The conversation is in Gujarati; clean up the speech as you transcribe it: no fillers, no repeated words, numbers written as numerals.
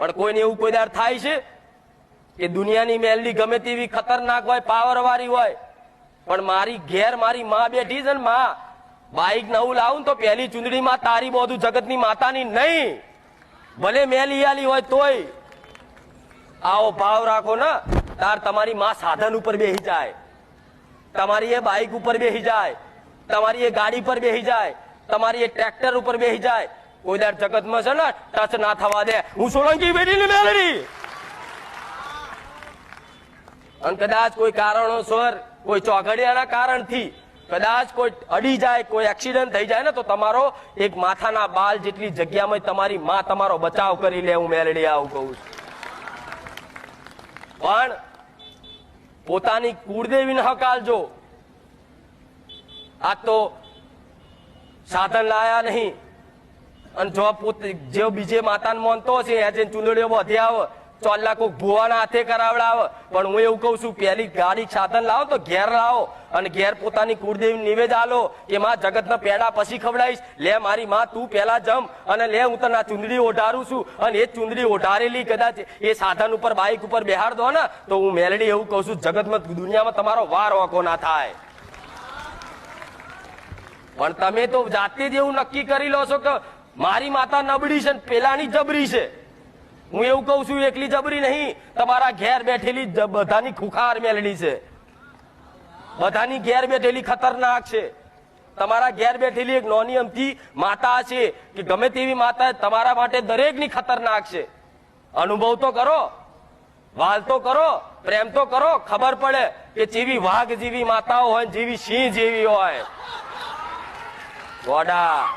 પણ કોઈને એવું કોઈ દાડ થાય છે કે દુનિયાની મેલડી ગમે તેવી ખતરનાક હોય, પાવર વાળી હોય, પણ મારી ઘેર મારી માં બેઠી છે ને, માં બાઈક નવું લાવું તો પહેલી ચુંદડીમાં તારી બધું જગતની માતાની નહીં, ભલે મેલી આલી હોય તોય. આવો ભાવ રાખો ને, તાર તમારી માં સાધન ઉપર બેસી જાય, તમારી એ બાઈક ઉપર બેસી જાય, તમારી એ ગાડી પર બેસી જાય, તમારી એ ટ્રેક્ટર ઉપર બેસી જાય. કોઈ દર જગતમાં છે ને ટચ ના થવા દે. હું સોલંકી બેઠી મેળવી. અને કદાચ કોઈ કારણોસર, કોઈ ચોઘડિયાના કારણથી કદાચ કોઈ અડી જાય, કોઈ એક્સિડન્ટ થઈ જાય ને, તો તમારો એક માથાના બાલ જેટલી જગ્યામાં તમારી માં તમારો બચાવ કરી લે. હું મેલડી આવું કહું છું. પણ પોતાની કુળદેવીને હકાલજો. આ તો સાધન લાયા નહીં, અને જો પોતે જે બીજે માતાને માનતો હશે એ જઈને ચૂંદડીઓ બધી આવે, ચોલ્લા કોઈક ભુવાના હાથે કરાવડાવે. પણ હું એવું કહું છું, પહેલી ગાડી સાધન લાવો તો ઘેર લાવો, અને ઘેર પોતાની કુળદેવી નિવેદ આલો કે માં જગતના પેડા પછી ખવડાવીશ. લે મારી માં તું પેલા જમ, અને લે હું તને ચુંદડી ઓઢારું છું. અને એ ચુંદડી ઓઢારેલી કદાચ એ સાધન ઉપર બાઈક ઉપર બેહાડ દો ને, તો હું મેલડી એવું કહું છું, જગતમાં દુનિયામાં તમારો વાર વાંકો ના થાય. પણ તમે તો જાતે જ એવું નક્કી કરી લો છો કે મારી માતા નબળી છે, પેલાની જબરી છે. હું એવું કહું છું, એકલી જબરી નહીં, તમારા ઘેર બેઠેલી બધાની ખુખાર મેલડી છે, બધાની ઘેર બેઠેલી ખતરનાક છે. તમારા ઘેર બેઠેલી એક નોની અમથી માતા છે કે ગમે તેવી માતા તમારા માટે દરેકની ખતરનાક છે. અનુભવ તો કરો, વાલ તો કરો, પ્રેમ તો કરો, ખબર પડે કે જેવી વાઘ જેવી માતાઓ હોય, જેવી સિંહ જેવી હોય. ગોડા